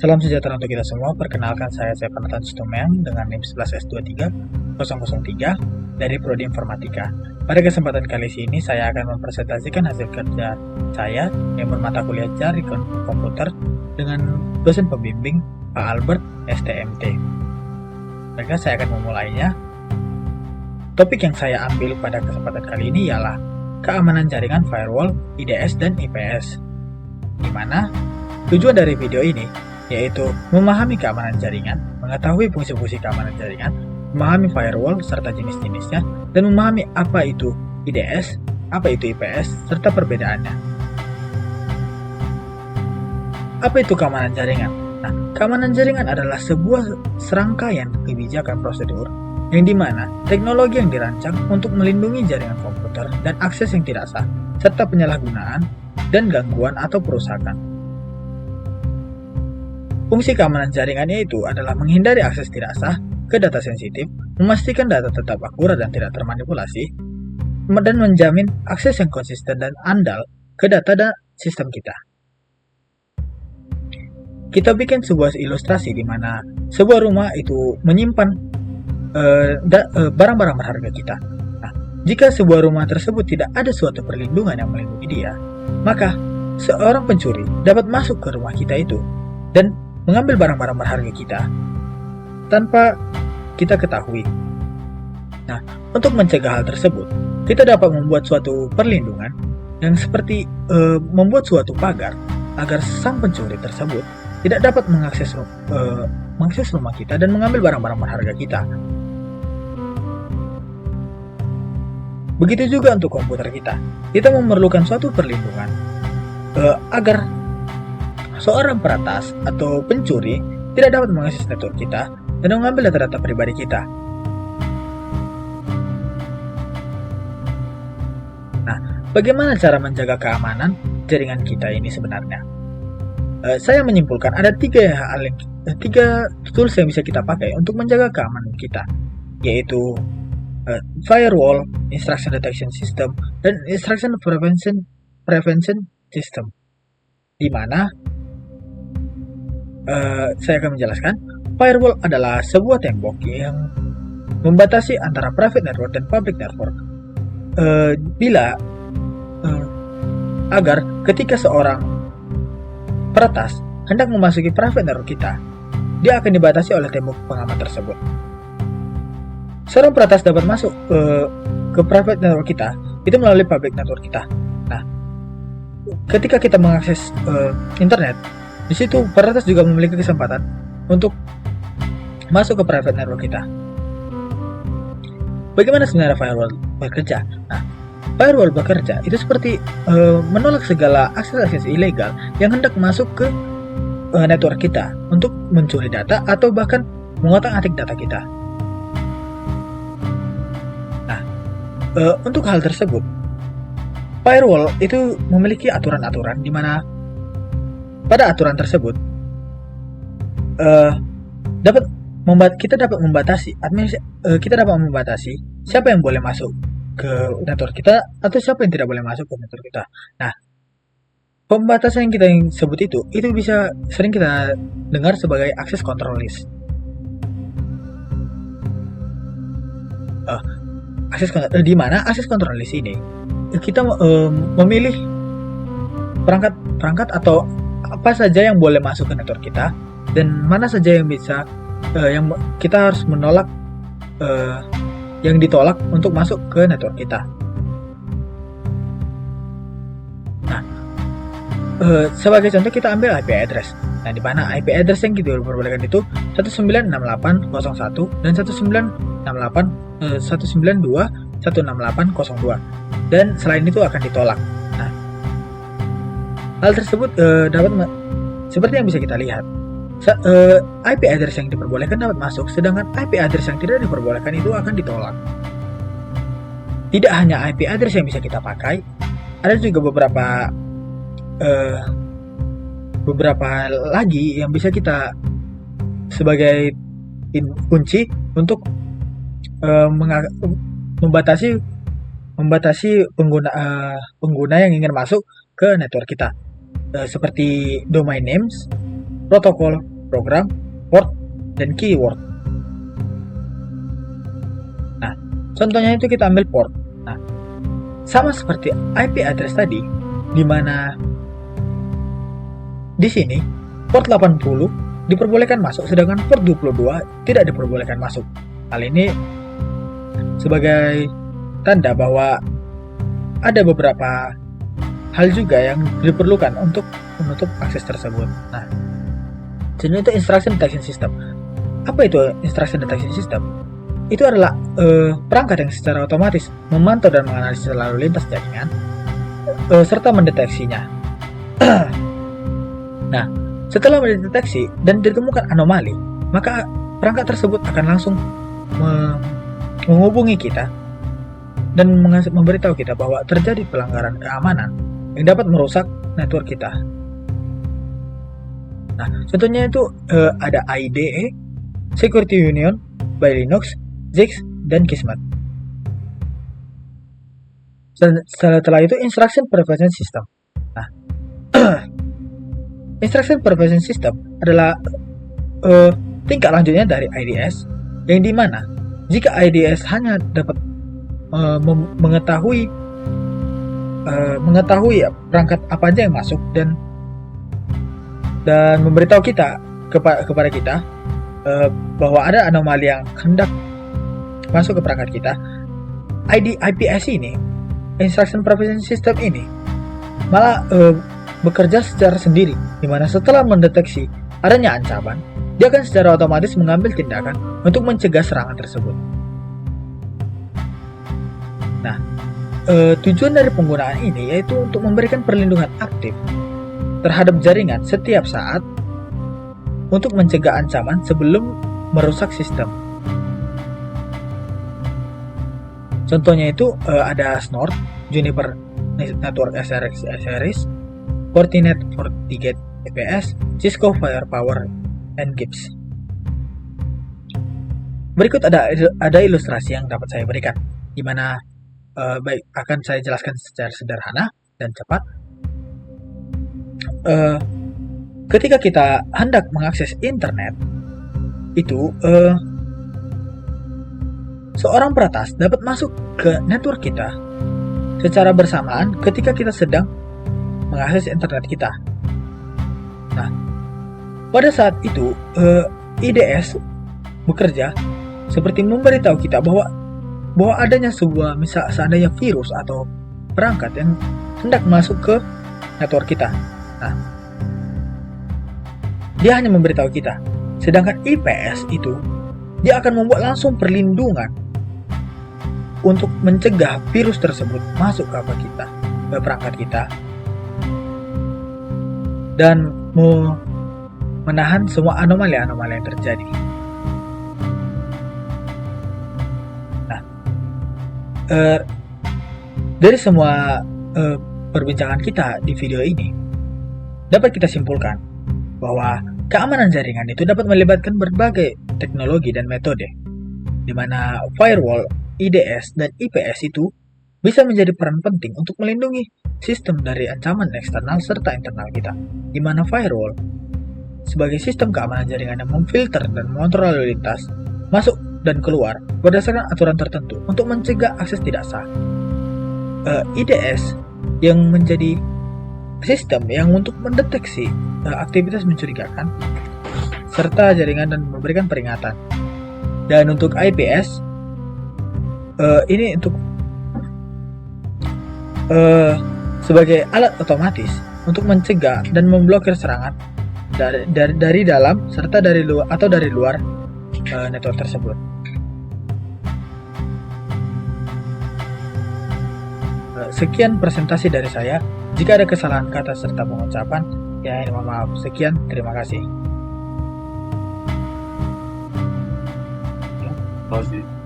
Salam sejahtera untuk kita semua. Perkenalkan saya Panatan Stumeng dengan NIM 11S23003 dari Prodi Informatika. Pada kesempatan kali ini saya akan mempresentasikan hasil kerja saya yang bermata kuliah jaringan komputer dengan dosen pembimbing Pak Albert STMT. Baiklah, saya akan memulainya. Topik yang saya ambil pada kesempatan kali ini ialah keamanan jaringan firewall, IDS, dan IPS. Di mana tujuan dari video ini yaitu memahami keamanan jaringan, mengetahui fungsi-fungsi keamanan jaringan, memahami firewall serta jenis-jenisnya, dan memahami apa itu IDS, apa itu IPS, serta perbedaannya. Apa itu keamanan jaringan? Nah, keamanan jaringan adalah sebuah serangkaian kebijakan prosedur yang dimana teknologi yang dirancang untuk melindungi jaringan komputer dan akses yang tidak sah, serta penyalahgunaan dan gangguan atau perusakan. Fungsi keamanan jaringan yaitu adalah menghindari akses tidak sah ke data sensitif, memastikan data tetap akurat dan tidak termanipulasi, dan menjamin akses yang konsisten dan andal ke data dan sistem kita. Kita bikin sebuah ilustrasi di mana sebuah rumah itu menyimpan barang-barang berharga kita. Nah, jika sebuah rumah tersebut tidak ada suatu perlindungan yang melindungi dia, maka seorang pencuri dapat masuk ke rumah kita itu dan mengambil barang-barang berharga kita tanpa kita ketahui. Nah, untuk mencegah hal tersebut, kita dapat membuat suatu perlindungan yang seperti membuat suatu pagar agar sang pencuri tersebut tidak dapat mengakses rumah kita dan mengambil barang-barang berharga kita. Begitu juga untuk komputer kita. Kita memerlukan suatu perlindungan agar seorang peretas atau pencuri tidak dapat mengakses network kita dan mengambil data-data pribadi kita. Nah, bagaimana cara menjaga keamanan jaringan kita ini sebenarnya? Saya menyimpulkan ada tiga tools yang bisa kita pakai untuk menjaga keamanan kita, yaitu firewall, instruction detection system, dan instruction prevention system. Di mana saya akan menjelaskan, firewall adalah sebuah tembok yang membatasi antara private network dan public network. Agar ketika seorang peretas hendak memasuki private network kita, dia akan dibatasi oleh tembok pengaman tersebut. Seorang peretas dapat masuk ke private network kita itu melalui public network kita. Nah, ketika kita mengakses internet, di situ peretas juga memiliki kesempatan untuk masuk ke private network kita. Bagaimana sebenarnya firewall bekerja? Nah, firewall bekerja itu seperti menolak segala akses ilegal yang hendak masuk ke network kita untuk mencuri data atau bahkan mengotak-atik data kita. Nah, untuk hal tersebut, firewall itu memiliki aturan-aturan di mana pada aturan tersebut kita dapat membatasi siapa yang boleh masuk ke network kita atau siapa yang tidak boleh masuk ke network kita. Nah, pembatasan yang kita sebut itu bisa sering kita dengar sebagai access control list. Di mana access control list ini kita memilih perangkat atau apa saja yang boleh masuk ke network kita dan mana saja yang bisa yang kita harus menolak yang ditolak untuk masuk ke network kita. Nah, sebagai contoh kita ambil IP address. Nah, di mana IP address yang kita perbolehkan itu 192.168.192.168.02 dan selain itu akan ditolak. Nah, hal tersebut seperti yang bisa kita lihat, IP address yang diperbolehkan dapat masuk, sedangkan IP address yang tidak diperbolehkan itu akan ditolak. Tidak hanya IP address yang bisa kita pakai, ada juga beberapa lagi yang bisa kita sebagai kunci untuk membatasi pengguna yang ingin masuk ke network kita, seperti domain names, protokol, program, port, dan keyword. Nah, contohnya itu kita ambil port. Nah, sama seperti IP address tadi, di mana di sini port 80 diperbolehkan masuk, sedangkan port 22 tidak diperbolehkan masuk. Hal ini sebagai tanda bahwa ada beberapa hal juga yang diperlukan untuk menutup akses tersebut. Nah, jadi itu instruction detection system. Apa itu instruction detection system? Itu adalah perangkat yang secara otomatis memantau dan menganalisis lalu lintas jaringan serta mendeteksinya. Nah, setelah mendeteksi dan ditemukan anomali, maka perangkat tersebut akan langsung menghubungi kita dan memberitahu kita bahwa terjadi pelanggaran keamanan yang dapat merusak network kita. Nah, contohnya itu ada IDE, Security Union by Linux, Zix, dan Kismet. Setelah itu Instruction Prevention System. Nah, Instruction Prevention System adalah tingkat lanjutnya dari IDS, yang dimana jika IDS hanya dapat mengetahui perangkat apa aja yang masuk dan memberitahu kita kepada kita bahwa ada anomali yang hendak masuk ke perangkat kita, IPS ini, Instruction Prevention System ini, malah bekerja secara sendiri, di mana setelah mendeteksi adanya ancaman, dia akan secara otomatis mengambil tindakan untuk mencegah serangan tersebut. Nah, tujuan dari penggunaan ini yaitu untuk memberikan perlindungan aktif terhadap jaringan setiap saat untuk mencegah ancaman sebelum merusak sistem. Contohnya itu ada Snort, Juniper Network SRX, Fortinet FortiGate EPS, Cisco Firepower, and Gibbs. Berikut ada ilustrasi yang dapat saya berikan, di mana baik akan saya jelaskan secara sederhana dan cepat. Ketika kita hendak mengakses internet, itu seorang peretas dapat masuk ke network kita secara bersamaan ketika kita sedang mengakses internet kita. Nah, pada saat itu IDS bekerja seperti memberitahu kita bahwa adanya seandainya virus atau perangkat yang hendak masuk ke network kita. Nah, dia hanya memberitahu kita. Sedangkan IPS itu, dia akan membuat langsung perlindungan untuk mencegah virus tersebut masuk ke perangkat kita, dan menahan semua anomali-anomali yang terjadi. Nah, dari semua perbincangan kita di video ini, dapat kita simpulkan bahwa keamanan jaringan itu dapat melibatkan berbagai teknologi dan metode, di mana firewall, IDS, dan IPS itu bisa menjadi peran penting untuk melindungi sistem dari ancaman eksternal serta internal kita, di mana firewall sebagai sistem keamanan jaringan yang memfilter dan mengontrol lalu lintas masuk dan keluar berdasarkan aturan tertentu untuk mencegah akses tidak sah. IDS yang menjadi sistem yang untuk mendeteksi aktivitas mencurigakan serta jaringan dan memberikan peringatan. Dan untuk IPS ini untuk sebagai alat otomatis untuk mencegah dan memblokir serangan dari dalam serta dari luar network tersebut. Sekian presentasi dari saya. Jika ada kesalahan kata serta pengucapan, ya ini mohon maaf. Sekian, terima kasih. Terima kasih.